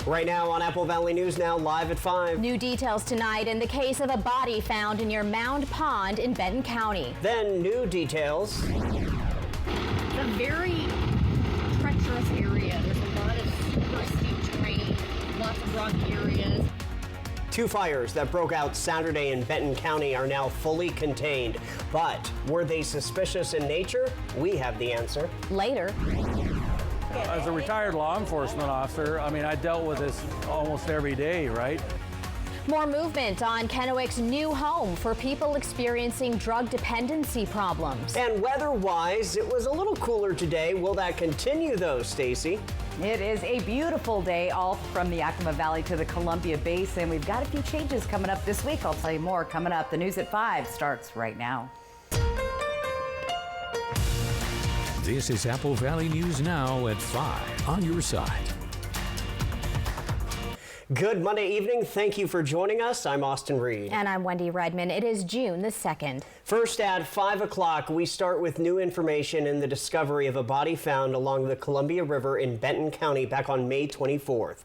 Right now on Apple Valley News Now, live at 5. New details tonight in the case of a body found near Mound Pond in Benton County. Then new details. It's a very treacherous area. There's a lot of super steep terrain, lots of rocky areas. 2 fires that broke out Saturday in Benton County are now fully contained. But were they suspicious in nature? We have the answer. Later. As a retired law enforcement officer, I dealt with this almost every day, right? More movement on Kennewick's new home for people experiencing drug dependency problems. And weather-wise, it was a little cooler today. Will that continue though, Stacy? It is a beautiful day all from the Yakima Valley to the Columbia Basin. We've got a few changes coming up this week. I'll tell you more coming up. The news at 5 starts right now. This is Apple Valley News Now at 5 on your side. Good Monday evening. Thank you for joining us. I'm Austin Reed. And I'm Wendy Redman. It is June the 2nd. First at 5 o'clock, we start with new information in the discovery of a body found along the Columbia River in Benton County back on May 24th.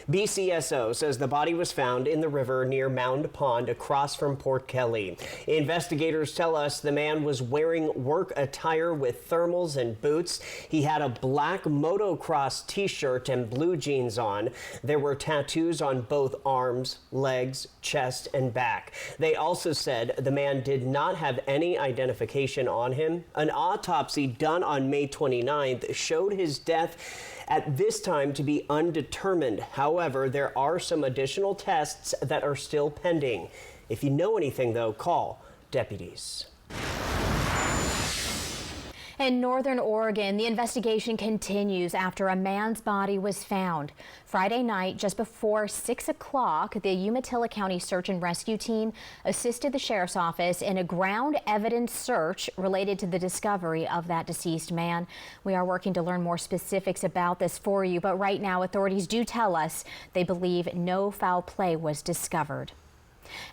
BCSO says the body was found in the river near Mound Pond across from Port Kelly. Investigators tell us the man was wearing work attire with thermals and boots. He had a black motocross t-shirt and blue jeans on. There were tattoos on both arms, legs, chest, and back. They also said the man did not have any identification on him. An autopsy done on May 29th showed his death at this time to be undetermined. However, there are some additional tests that are still pending. If you know anything, though, call deputies. In northern Oregon, the investigation continues after a man's body was found. Friday night, just before 6 o'clock, the Umatilla County Search and Rescue Team assisted the sheriff's office in a ground evidence search related to the discovery of that deceased man. We are working to learn more specifics about this for you, but right now authorities do tell us they believe no foul play was discovered.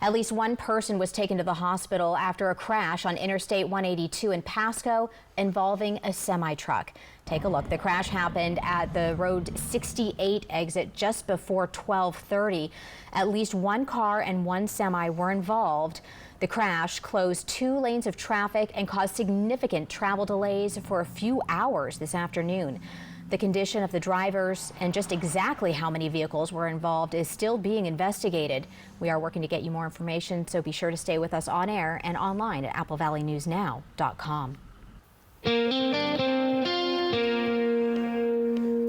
At least one person was taken to the hospital after a crash on Interstate 182 in Pasco involving a semi-truck. Take a look. The crash happened at the Road 68 exit just before 12:30. At least one car and one semi were involved. The crash closed 2 lanes of traffic and caused significant travel delays for a few hours this afternoon. The condition of the drivers and just exactly how many vehicles were involved is still being investigated. We are working to get you more information, so be sure to stay with us on air and online at applevalleynewsnow.com.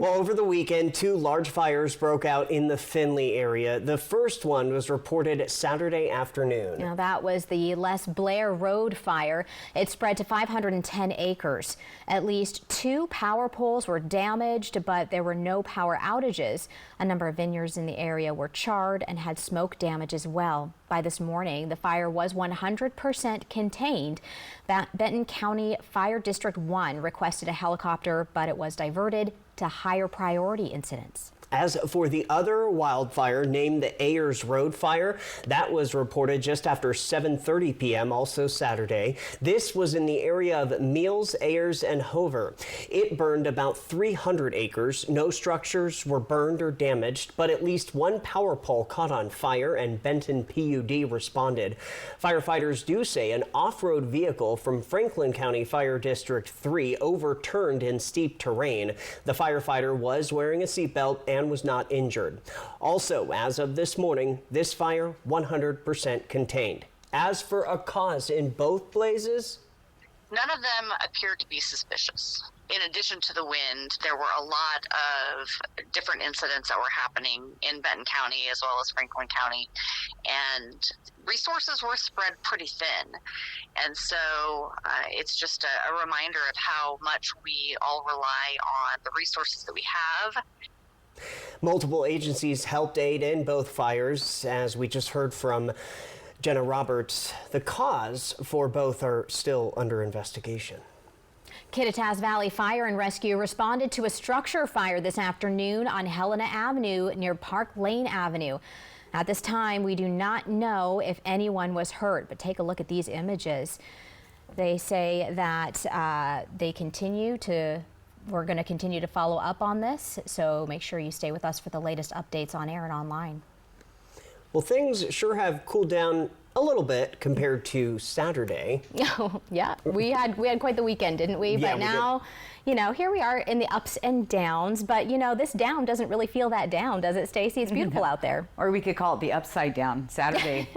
Well, over the weekend, 2 large fires broke out in the Findlay area. The first one was reported Saturday afternoon. Now, that was the Les Blair Road fire. It spread to 510 acres. At least 2 power poles were damaged, but there were no power outages. A number of vineyards in the area were charred and had smoke damage as well. By this morning, the fire was 100% contained. Benton County Fire District 1 requested a helicopter, but it was diverted to higher priority incidents. As for the other wildfire named the Ayers Road Fire, that was reported just after 7:30 p.m. also Saturday. This was in the area of Meals, Ayers, and Hover. It burned about 300 acres. No structures were burned or damaged, but at least 1 power pole caught on fire and Benton PUD responded. Firefighters do say an off-road vehicle from Franklin County Fire District 3 overturned in steep terrain. The firefighter was wearing a seatbelt and was not injured. Also, as of this morning, this fire 100% contained. As for a cause in both blazes, none of them appeared to be suspicious. In addition to the wind, there were a lot of different incidents that were happening in Benton County as well as Franklin County, and resources were spread pretty thin. And so it's just a reminder of how much we all rely on the resources that we have. Multiple agencies helped aid in both fires, as we just heard from Jenna Roberts. The cause for both are still under investigation. Kittitas Valley Fire and Rescue responded to a structure fire this afternoon on Helena Avenue near Park Lane Avenue. At this time, we do not know if anyone was hurt, but take a look at these images. They say that they continue to We're going to continue to follow up on this, so make sure you stay with us for the latest updates on air and online. Well, things sure have cooled down a little bit compared to Saturday. Yeah, we had quite the weekend, didn't we? Yeah, but now, you know, here we are in the ups and downs. But you know, this down doesn't really feel that down, does it, Stacey? It's beautiful out there. Or we could call it the upside down. Saturday,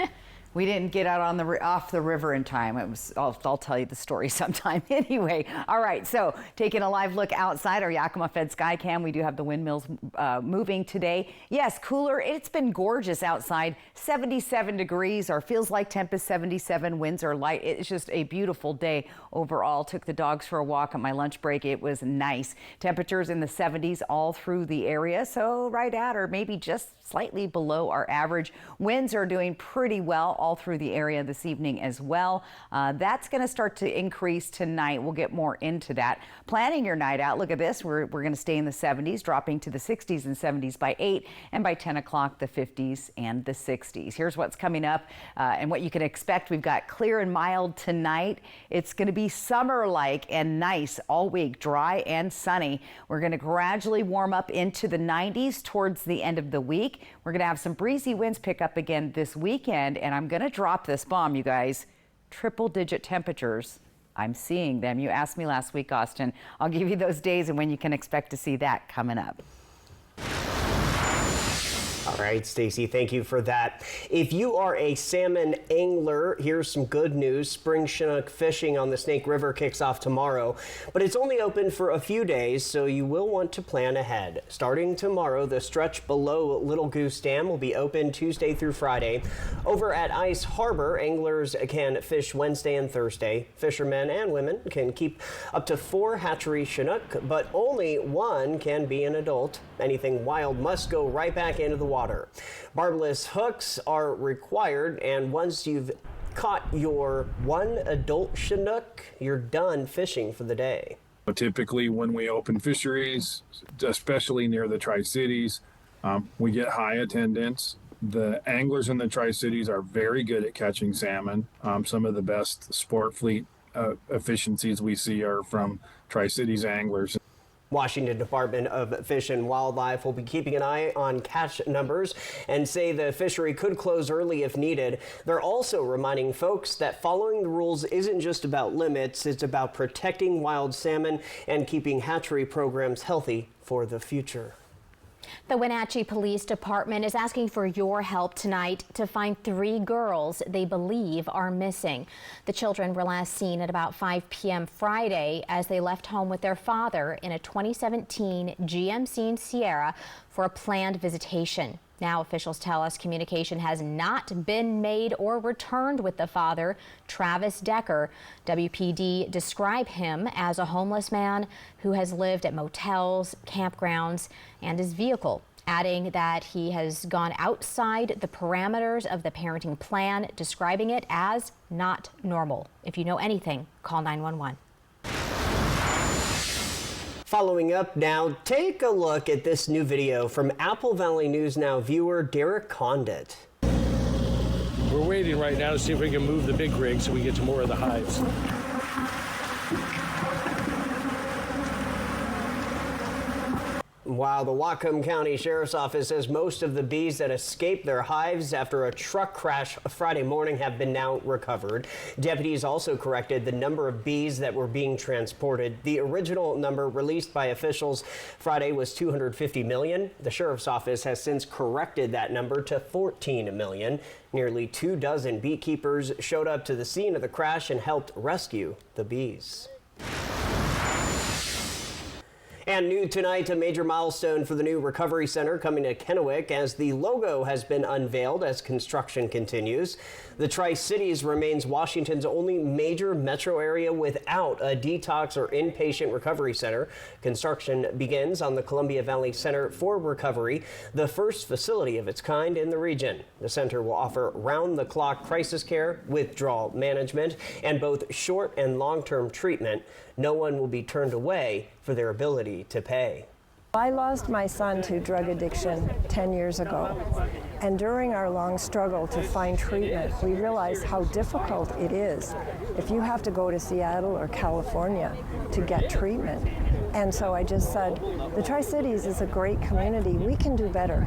we didn't get out on off the river in time. It was. I'll tell you the story sometime. Anyway, all right. So taking a live look outside our Yakima Fed Sky Cam, we do have the windmills moving today. Yes, cooler. It's been gorgeous outside. 77 degrees. Our feels like temp is 77. Winds are light. It's just a beautiful day overall. Took the dogs for a walk at my lunch break. It was nice. Temperatures in the 70s all through the area. So right at or maybe just slightly below our average. Winds are doing pretty well all through the area this evening as well. That's going to start to increase tonight. We'll get more into that. Planning your night out. Look at this. We're going to stay in the 70s, dropping to the 60s and 70s by 8, and by 10 o'clock, the 50s and the 60s. Here's what's coming up and what you can expect. We've got clear and mild tonight. It's going to be summer-like and nice all week, dry and sunny. We're going to gradually warm up into the 90s towards the end of the week. We're going to have some breezy winds pick up again this weekend, and I'm going to drop this bomb, you guys. Triple-digit temperatures. I'm seeing them. You asked me last week, Austin. I'll give you those days and when you can expect to see that coming up. All right, Stacey, thank you for that. If you are a salmon angler, here's some good news. Spring Chinook fishing on the Snake River kicks off tomorrow, but it's only open for a few days, so you will want to plan ahead. Starting tomorrow, the stretch below Little Goose Dam will be open Tuesday through Friday. Over at Ice Harbor, anglers can fish Wednesday and Thursday. Fishermen and women can keep up to 4 hatchery Chinook, but only 1 can be an adult. Anything wild must go right back into the water. Barbless hooks are required, and once you've caught your 1 adult Chinook, you're done fishing for the day. Typically, when we open fisheries, especially near the Tri-Cities, we get high attendance. The anglers in the Tri-Cities are very good at catching salmon. Some of the best sport fleet efficiencies we see are from Tri-Cities anglers. Washington Department of Fish and Wildlife will be keeping an eye on catch numbers and say the fishery could close early if needed. They're also reminding folks that following the rules isn't just about limits, it's about protecting wild salmon and keeping hatchery programs healthy for the future. The Wenatchee Police Department is asking for your help tonight to find 3 girls they believe are missing. The children were last seen at about 5 p.m. Friday as they left home with their father in a 2017 GMC Sierra for a planned visitation. Now officials tell us communication has not been made or returned with the father, Travis Decker. WPD describe him as a homeless man who has lived at motels, campgrounds, and his vehicle, adding that he has gone outside the parameters of the parenting plan, describing it as not normal. If you know anything, call 911. Following up now, take a look at this new video from Apple Valley News Now viewer Derek Condit. We're waiting right now to see if we can move the big rig so we get to more of the hives. While the Whatcom County Sheriff's Office says most of the bees that escaped their hives after a truck crash Friday morning have been now recovered. Deputies also corrected the number of bees that were being transported. The original number released by officials Friday was 250 million. The Sheriff's Office has since corrected that number to 14 million. Nearly 24 beekeepers showed up to the scene of the crash and helped rescue the bees. And new tonight, a major milestone for the new recovery center coming to Kennewick as the logo has been unveiled as construction continues. The Tri-Cities remains Washington's only major metro area without a detox or inpatient recovery center. Construction begins on the Columbia Valley Center for Recovery, the first facility of its kind in the region. The center will offer round-the-clock crisis care, withdrawal management, and both short and long-term treatment. No one will be turned away for their ability to pay. I lost my son to drug addiction 10 years ago, and during our long struggle to find treatment, we realized how difficult it is if you have to go to Seattle or California to get treatment. And so I just said, the Tri-Cities is a great community. We can do better.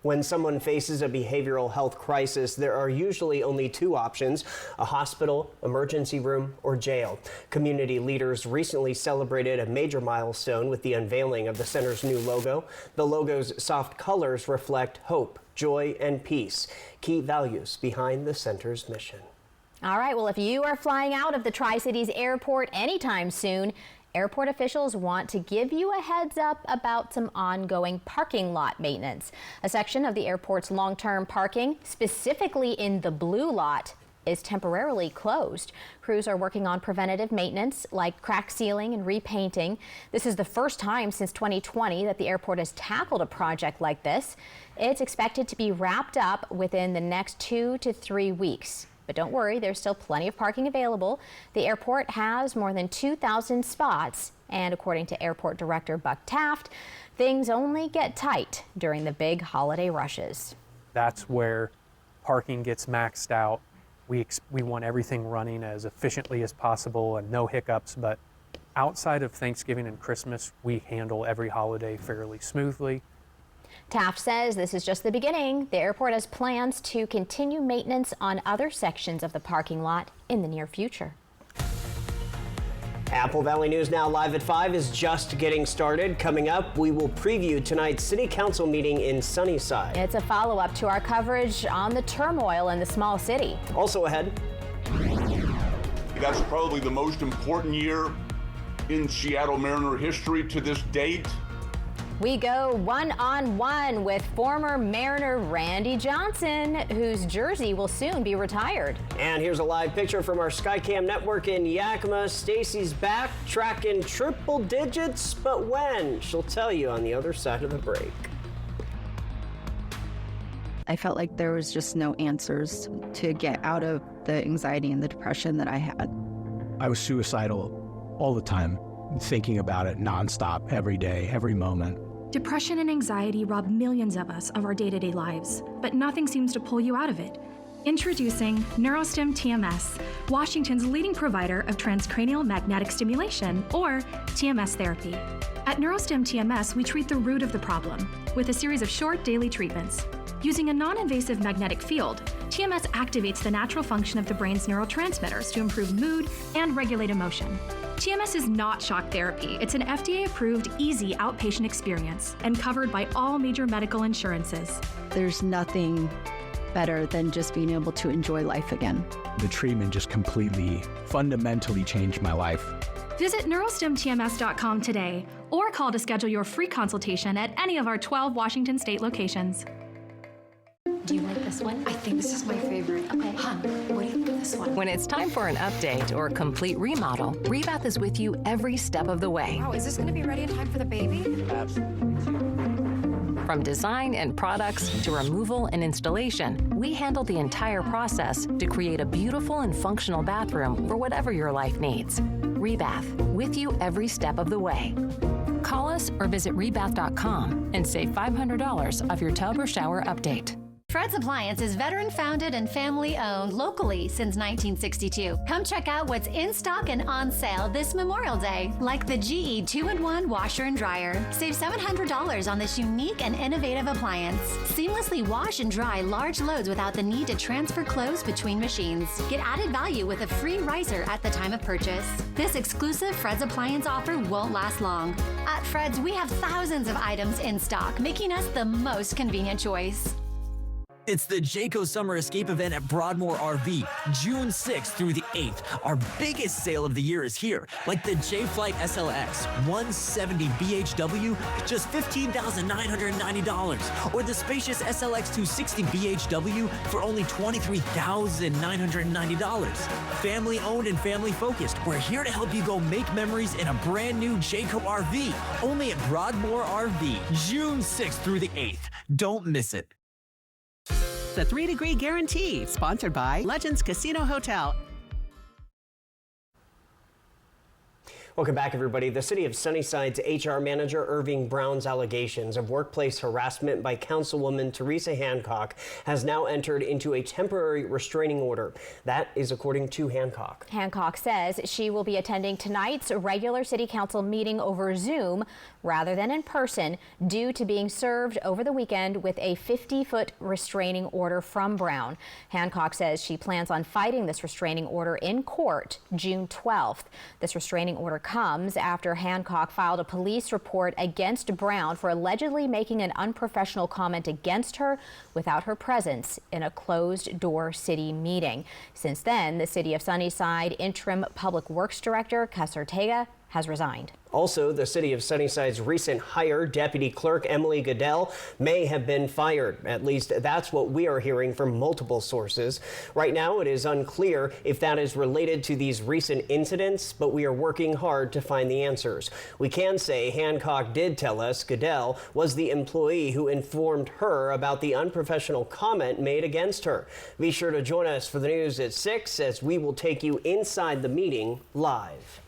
When someone faces a behavioral health crisis, there are usually only two options: a hospital, emergency room, or jail. Community leaders recently celebrated a major milestone with the unveiling of the center's new logo. The logo's soft colors reflect hope, joy, and peace, key values behind the center's mission. All right, well, if you are flying out of the Tri-Cities airport anytime soon, airport officials want to give you a heads up about some ongoing parking lot maintenance. A section of the airport's long-term parking, specifically in the blue lot, is temporarily closed. Crews are working on preventative maintenance like crack sealing and repainting. This is the first time since 2020 that the airport has tackled a project like this. It's expected to be wrapped up within the next 2 to 3 weeks. But don't worry, there's still plenty of parking available. The airport has more than 2,000 spots, and according to Airport Director Buck Taft, things only get tight during the big holiday rushes. That's where parking gets maxed out. We want everything running as efficiently as possible and no hiccups, but outside of Thanksgiving and Christmas, we handle every holiday fairly smoothly. Taft says this is just the beginning. The airport has plans to continue maintenance on other sections of the parking lot in the near future. Apple Valley News Now live at 5 is just getting started. Coming up, we will preview tonight's City Council meeting in Sunnyside. It's a follow-up to our coverage on the turmoil in the small city. Also ahead. That's probably the most important year in Seattle Mariner history to this date. We go one-on-one with former Mariner Randy Johnson, whose jersey will soon be retired. And here's a live picture from our Skycam network in Yakima. Stacy's back, tracking triple digits, but when? She'll tell you on the other side of the break. I felt like there was just no answers to get out of the anxiety and the depression that I had. I was suicidal all the time, thinking about it nonstop, every day, every moment. Depression and anxiety rob millions of us of our day-to-day lives, but nothing seems to pull you out of it. Introducing NeuroStim TMS, Washington's leading provider of transcranial magnetic stimulation, or TMS therapy. At NeuroStim TMS, we treat the root of the problem with a series of short daily treatments. Using a non-invasive magnetic field, TMS activates the natural function of the brain's neurotransmitters to improve mood and regulate emotion. TMS is not shock therapy. It's an FDA-approved, easy outpatient experience and covered by all major medical insurances. There's nothing better than just being able to enjoy life again. The treatment just completely, fundamentally changed my life. Visit neurostimtms.com today or call to schedule your free consultation at any of our 12 Washington state locations. Do you like this one? I think this is my favorite. Okay. Hon, what do you think of this one? When it's time for an update or complete remodel, Rebath is with you every step of the way. Wow, is this going to be ready in time for the baby? Absolutely. From design and products to removal and installation, we handle the entire process to create a beautiful and functional bathroom for whatever your life needs. Rebath, with you every step of the way. Call us or visit rebath.com and save $500 off your tub or shower update. Fred's Appliance is veteran-founded and family-owned locally since 1962. Come check out what's in stock and on sale this Memorial Day, like the GE 2-in-1 washer and dryer. Save $700 on this unique and innovative appliance. Seamlessly wash and dry large loads without the need to transfer clothes between machines. Get added value with a free riser at the time of purchase. This exclusive Fred's Appliance offer won't last long. At Fred's, we have thousands of items in stock, making us the most convenient choice. It's the Jayco Summer Escape event at Broadmoor RV, June 6th through the 8th. Our biggest sale of the year is here, like the J-Flight SLX 170 BHW, just $15,990, or the spacious SLX 260 BHW for only $23,990. Family owned and family focused, we're here to help you go make memories in a brand new Jayco RV, only at Broadmoor RV, June 6th through the 8th. Don't miss it. The 3 Degree Guarantee, sponsored by Legends Casino Hotel. Welcome back, everybody. The city of Sunnyside's HR manager, Irving Brown's allegations of workplace harassment by Councilwoman Teresa Hancock has now entered into a temporary restraining order. That is according to Hancock. Hancock says she will be attending tonight's regular city council meeting over Zoom rather than in person due to being served over the weekend with a 50-foot restraining order from Brown. Hancock says she plans on fighting this restraining order in court June 12th. This restraining order comes after Hancock filed a police report against Brown for allegedly making an unprofessional comment against her without her presence in a closed-door city meeting. Since then, the city of Sunnyside interim public works director, Cas Ortega, has resigned. Also, the city of Sunnyside's recent hire, Deputy Clerk Emily Goodell, may have been fired. At least that's what we are hearing from multiple sources. Right now, it is unclear if that is related to these recent incidents, but we are working hard to find the answers. We can say Hancock did tell us Goodell was the employee who informed her about the unprofessional comment made against her. Be sure to join us for the news at 6 as we will take you inside the meeting live.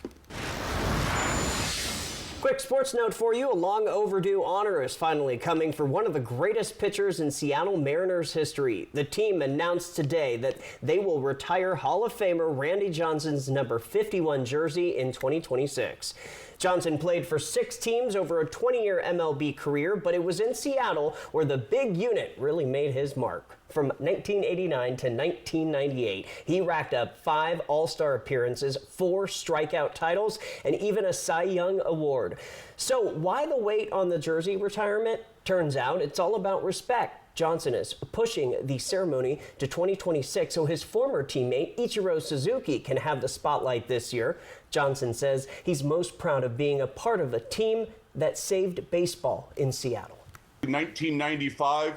Quick sports note for you. A long overdue honor is finally coming for one of the greatest pitchers in Seattle Mariners history. The team announced today that they will retire Hall of Famer Randy Johnson's number 51 jersey in 2026. Johnson played for 6 teams over a 20-year MLB career, but it was in Seattle where the big unit really made his mark. From 1989 to 1998, he racked up 5 All-Star appearances, 4 strikeout titles, and even a Cy Young award. So why the wait on the jersey retirement? Turns out it's all about respect. Johnson is pushing the ceremony to 2026 so his former teammate Ichiro Suzuki can have the spotlight this year. Johnson says he's most proud of being a part of a team that saved baseball in Seattle. In 1995,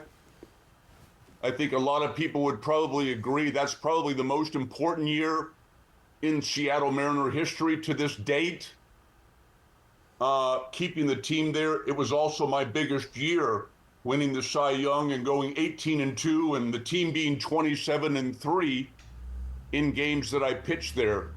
I think a lot of people would probably agree that's probably the most important year in Seattle Mariner history to this date. Keeping the team there, it was also my biggest year, winning the Cy Young and going 18-2, and the team being 27-3 in games that I pitched there.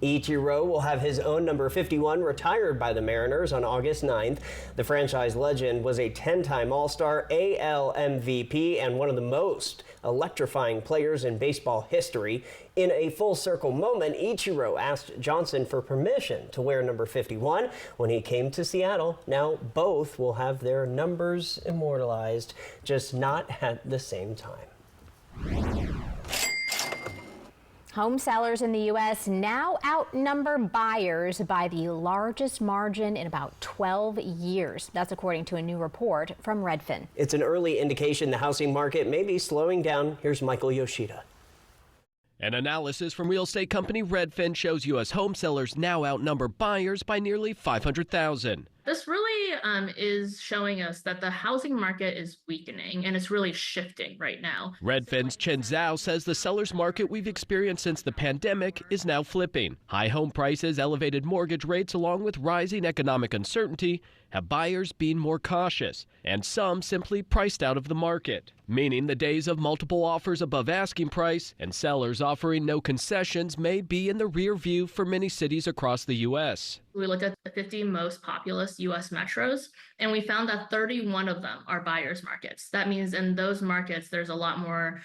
Ichiro will have his own number 51 retired by the Mariners on August 9th. The franchise legend was a 10-time All-Star, AL MVP, and one of the most electrifying players in baseball history. In a full-circle moment, Ichiro asked Johnson for permission to wear number 51 when he came to Seattle. Now both will have their numbers immortalized, just not at the same time. Home sellers in the U.S. now outnumber buyers by the largest margin in about 12 years. That's according to a new report from Redfin. It's an early indication the housing market may be slowing down. Here's Michael Yoshida. An analysis from real estate company Redfin shows U.S. home sellers now outnumber buyers by nearly 500,000. This really is showing us that the housing market is weakening and it's really shifting right now. Redfin's Chen Zhao says the seller's market we've experienced since the pandemic is now flipping. High home prices, elevated mortgage rates, along with rising economic uncertainty have buyers being more cautious, and some simply priced out of the market, meaning the days of multiple offers above asking price and sellers offering no concessions may be in the rear view for many cities across the U.S. We looked at the 50 most populous U.S. metros, and we found that 31 of them are buyers markets. That means in those markets, there's a lot more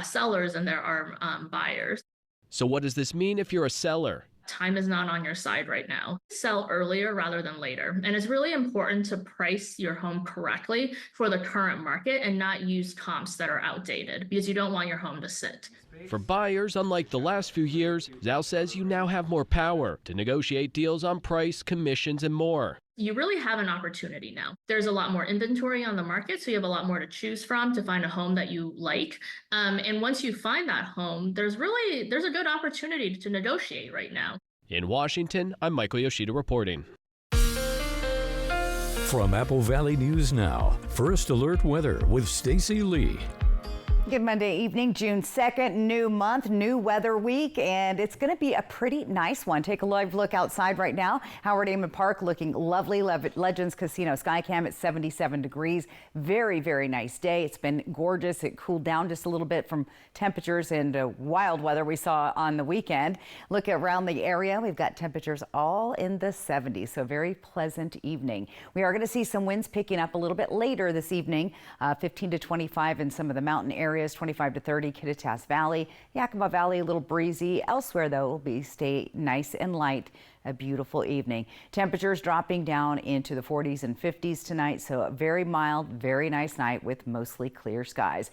sellers than there are buyers. So what does this mean if you're a seller? Time is not on your side right now. Sell earlier rather than later. And it's really important to price your home correctly for the current market and not use comps that are outdated because you don't want your home to sit. For buyers, unlike the last few years, Zhao says you now have more power to negotiate deals on price, commissions, and more. You really have an opportunity now. There's a lot more inventory on the market, so you have a lot more to choose from to find a home that you like. And once you find that home, there's a good opportunity to negotiate right now. In Washington, I'm Michael Yoshida reporting. From Apple Valley News Now, First Alert Weather with Stacy Lee. Good Monday evening, June 2nd, new month, new weather week, and it's going to be a pretty nice one. Take a live look outside right now. Howard Amon Park looking lovely. Legends Casino Skycam at 77 degrees. Very, very nice day. It's been gorgeous. It cooled down just a little bit from temperatures and wild weather we saw on the weekend. Look around the area. We've got temperatures all in the 70s, so very pleasant evening. We are going to see some winds picking up a little bit later this evening, 15 to 25 in some of the mountain areas. 25 to 30 Kittitas Valley, Yakima Valley, a little breezy. Elsewhere, though, it'll stay nice and light. A beautiful evening. Temperatures dropping down into the 40s and 50s tonight, so a very mild, very nice night with mostly clear skies.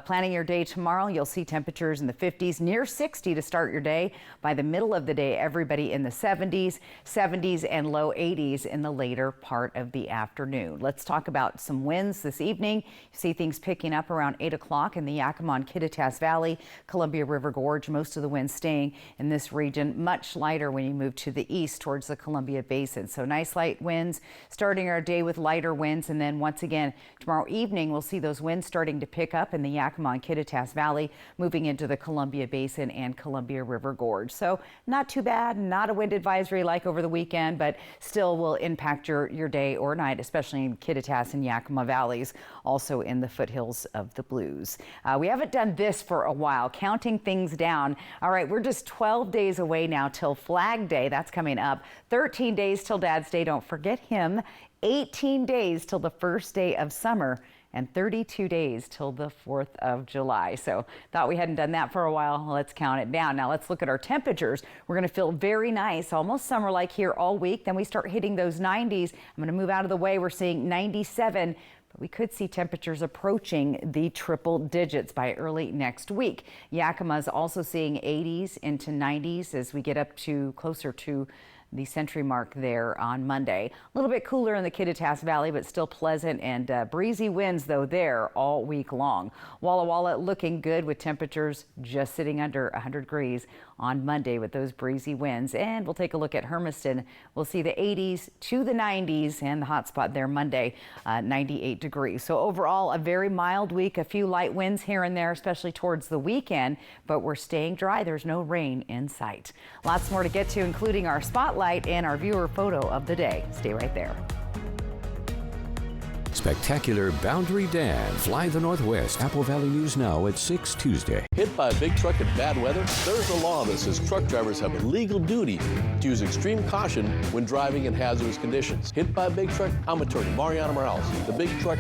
Planning your day tomorrow, you'll see temperatures in the 50s, near 60 to start your day. By the middle of the day, everybody in the 70s, and low 80s in the later part of the afternoon. Let's talk about some winds this evening. You see things picking up around 8 o'clock in the Yakima and Kittitas Valley, Columbia River Gorge. Most of the winds staying in this region, much lighter when you move to the east towards the Columbia Basin. So nice light winds, starting our day with lighter winds. And then once again, tomorrow evening, we'll see those winds starting to pick up in the Yakima and Kittitas Valley, moving into the Columbia Basin and Columbia River Gorge. So not too bad, not a wind advisory like over the weekend, but still will impact your day or night, especially in Kittitas and Yakima Valleys, also in the foothills of the Blues. We haven't done this for a while, counting things down. All right, we're just 12 days away now till Flag Day. That's coming up. 13 days till Dad's Day. Don't forget him. 18 days till the first day of summer. And 32 days till the 4th of July. So thought we hadn't done that for a while. Let's count it down. Now let's look at our temperatures. We're going to feel very nice, almost summer-like here all week. Then we start hitting those 90s. I'm going to move out of the way. We're seeing 97. But we could see temperatures approaching the triple digits by early next week. Yakima's also seeing 80s into 90s as we get up to closer to the century mark there on Monday. A little bit cooler in the Kittitas Valley, but still pleasant and breezy winds, though, there all week long. Walla Walla looking good with temperatures just sitting under 100 degrees on Monday with those breezy winds. And we'll take a look at Hermiston. We'll see the 80s to the 90s and the hot spot there Monday, 98 degrees. So overall, a very mild week, a few light winds here and there, especially towards the weekend, but we're staying dry. There's no rain in sight. Lots more to get to, including our spotlight and our viewer photo of the day. Stay right there. Spectacular Boundary Dam. Fly the Northwest. Apple Valley News Now at 6 Tuesday. Hit by a big truck in bad weather? There's a law that says truck drivers have a legal duty to use extreme caution when driving in hazardous conditions. Hit by a big truck? I'm attorney Mariana Morales, the big truck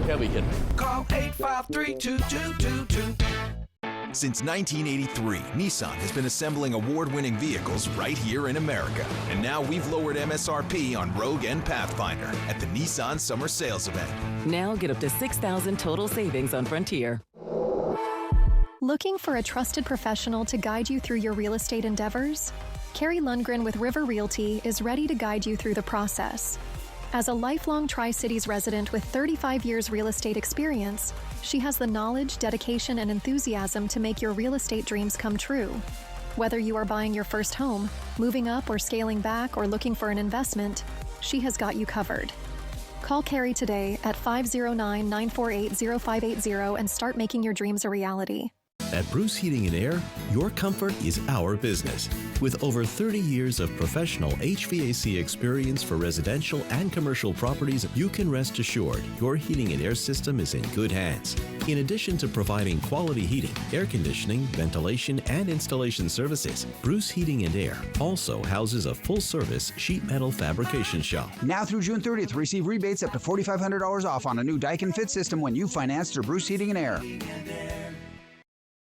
heavy hitter. Call 853-2222. Since 1983, Nissan has been assembling award-winning vehicles right here in America. And now we've lowered MSRP on Rogue and Pathfinder at the Nissan Summer Sales Event. Now get up to $6,000 total savings on Frontier. Looking for a trusted professional to guide you through your real estate endeavors? Carrie Lundgren with River Realty is ready to guide you through the process. As a lifelong Tri-Cities resident with 35 years real estate experience, she has the knowledge, dedication, and enthusiasm to make your real estate dreams come true. Whether you are buying your first home, moving up or scaling back, or looking for an investment, she has got you covered. Call Carrie today at 509-948-0580 and start making your dreams a reality. At Bruce Heating and Air, your comfort is our business. With over 30 years of professional HVAC experience for residential and commercial properties, you can rest assured your heating and air system is in good hands. In addition to providing quality heating, air conditioning, ventilation, and installation services, Bruce Heating and Air also houses a full-service sheet metal fabrication shop. Now through June 30th, receive rebates up to $4,500 off on a new Daikin Fit system when you finance through Bruce Heating and Air.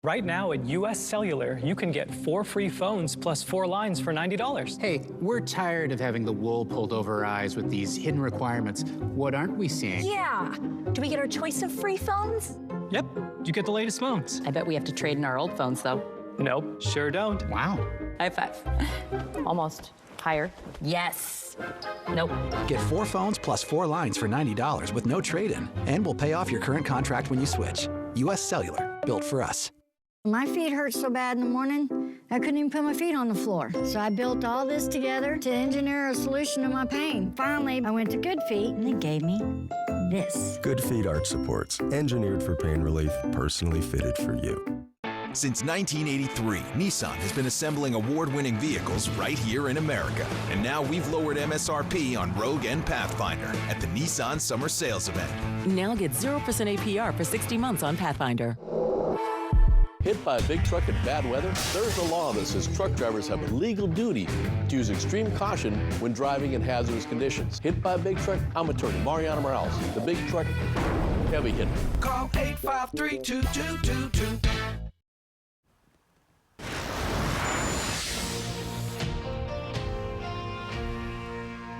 Right now at US Cellular, you can get 4 free phones plus 4 lines for $90. Hey, we're tired of having the wool pulled over our eyes with these hidden requirements. What aren't we seeing? Yeah. Do we get our choice of free phones? Yep, you get the latest phones. I bet we have to trade in our old phones, though. Nope, sure don't. Wow. High five. Almost. Higher. Yes. Nope. Get 4 phones plus 4 lines for $90 with no trade-in. And we'll pay off your current contract when you switch. US Cellular, built for us. My feet hurt so bad in the morning, I couldn't even put my feet on the floor. So I built all this together to engineer a solution to my pain. Finally, I went to Good Feet, and they gave me this. Good Feet Arch Supports, engineered for pain relief, personally fitted for you. Since 1983, Nissan has been assembling award-winning vehicles right here in America. And now we've lowered MSRP on Rogue and Pathfinder at the Nissan Summer Sales Event. Now get 0% APR for 60 months on Pathfinder. Hit by a big truck in bad weather? There's a law that says truck drivers have a legal duty to use extreme caution when driving in hazardous conditions. Hit by a big truck? I'm attorney Mariana Morales, the big truck heavy hitter. Call 853-2222.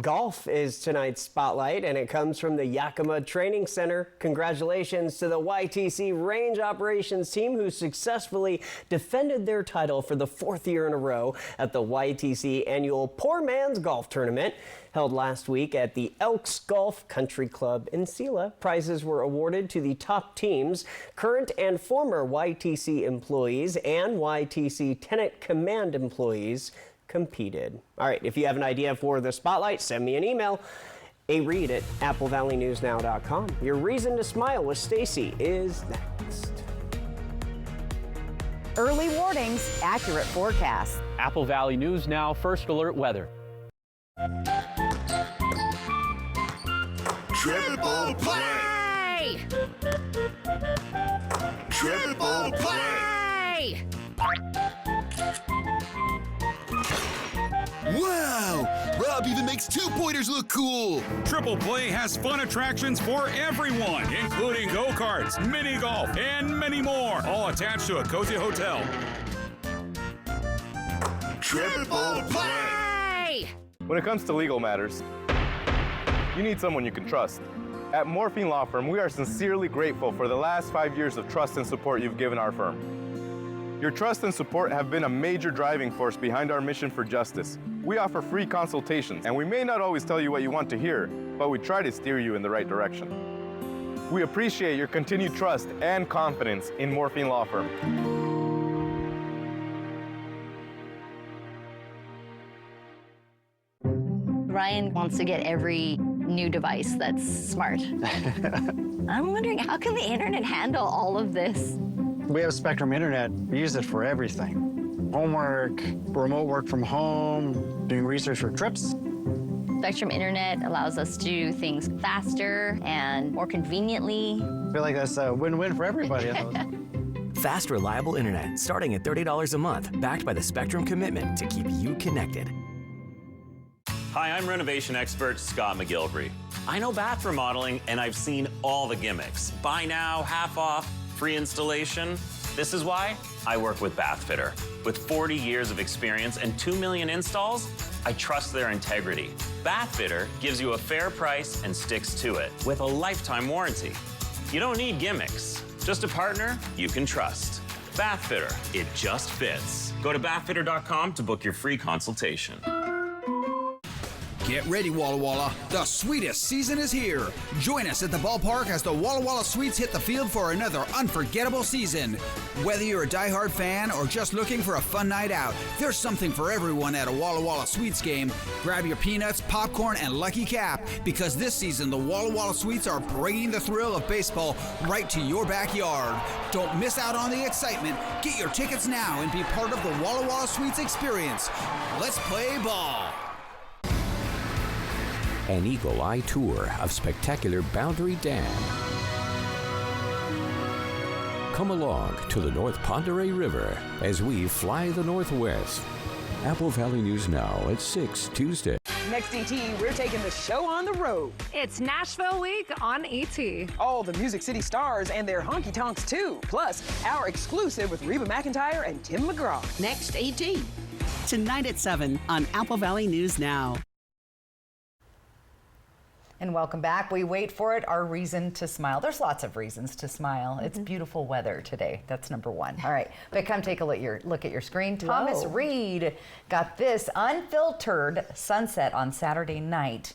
Golf is tonight's spotlight, and it comes from the Yakima Training Center. Congratulations to the YTC Range Operations team, who successfully defended their title for the 4th year in a row at the YTC annual Poor Man's Golf Tournament, held last week at the Elks Golf Country Club in Sela. Prizes were awarded to the top teams. Current and former YTC employees and YTC Tenant Command employees competed. All right, if you have an idea for the spotlight, send me an email. areed@applevalleyNewsNow.com. Your reason to smile with Stacy is next. Early warnings, accurate forecasts. Apple Valley News Now First Alert Weather. Triple play! Triple play! Wow! Rob even makes two-pointers look cool! Triple Play has fun attractions for everyone, including go-karts, mini golf, and many more, all attached to a cozy hotel. Triple play! When it comes to legal matters, you need someone you can trust. At Morphine Law Firm, we are sincerely grateful for the last 5 years of trust and support you've given our firm. Your trust and support have been a major driving force behind our mission for justice. We offer free consultations, and we may not always tell you what you want to hear, but we try to steer you in the right direction. We appreciate your continued trust and confidence in Morphine Law Firm. Ryan wants to get every new device that's smart. I'm wondering, how can the internet handle all of this? We have Spectrum Internet. We use it for everything. Homework, remote work from home, doing research for trips. Spectrum Internet allows us to do things faster and more conveniently. I feel like that's a win-win for everybody. Fast, reliable internet, starting at $30 a month, backed by the Spectrum commitment to keep you connected. Hi, I'm renovation expert Scott McGilvery. I know bath remodeling, and I've seen all the gimmicks. Buy now, half off, free installation. This is why I work with Bathfitter. With 40 years of experience and 2 million installs, I trust their integrity. Bathfitter gives you a fair price and sticks to it with a lifetime warranty. You don't need gimmicks, just a partner you can trust. Bathfitter, it just fits. Go to bathfitter.com to book your free consultation. Get ready, Walla Walla. The sweetest season is here. Join us at the ballpark as the Walla Walla Sweets hit the field for another unforgettable season. Whether you're a diehard fan or just looking for a fun night out, there's something for everyone at a Walla Walla Sweets game. Grab your peanuts, popcorn, and Lucky Cap, because this season the Walla Walla Sweets are bringing the thrill of baseball right to your backyard. Don't miss out on the excitement. Get your tickets now and be part of the Walla Walla Sweets experience. Let's play ball. An Eagle Eye tour of spectacular Boundary Dam. Come along to the North Pend Oreille River as we fly the Northwest. Apple Valley News Now at 6 Tuesday. Next ET, we're taking the show on the road. It's Nashville Week on ET. All the Music City stars and their honky tonks too. Plus, our exclusive with Reba McEntire and Tim McGraw. Next ET. Tonight at 7 on Apple Valley News Now. And welcome back. We wait for it, our reason to smile. There's lots of reasons to smile. It's beautiful weather today. That's number one. All right, but come take a look at your screen. Thomas Reed got this unfiltered sunset on Saturday night.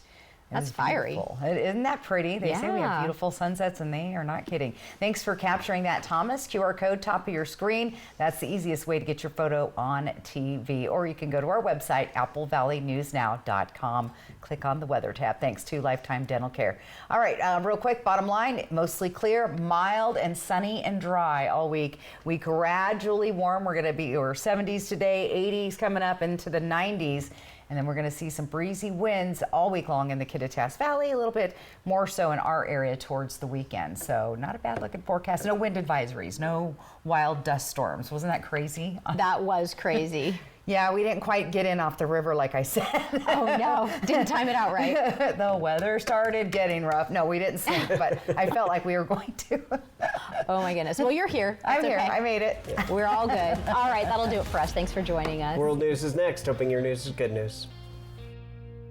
That's fiery. Isn't that pretty? They say we have Yeah. beautiful sunsets, and they are not kidding. Thanks for capturing that, Thomas. QR code, top of your screen. That's the easiest way to get your photo on TV. Or you can go to our website, applevalleyNewsNow.com. Click on the weather tab. Thanks to Lifetime Dental Care. All right, real quick, bottom line, mostly clear, mild and sunny and dry all week. We gradually warm. We're going to be over 70s today, 80s coming up into the 90s. And then we're going to see some breezy winds all week long in the Kittitas Valley, a little bit more so in our area towards the weekend. So not a bad looking forecast. No wind advisories, no wild dust storms. Wasn't that crazy? That was crazy. Yeah, we didn't quite get in off the river like I said. Oh no, didn't time it out right. The weather started getting rough. No, we didn't sink, but I felt like we were going to. Oh my goodness. Well, you're here. That's I'm here. okay. I made it. We're all good. All right, that'll do it for us. Thanks for joining us. World News is next. Hoping your news is good news.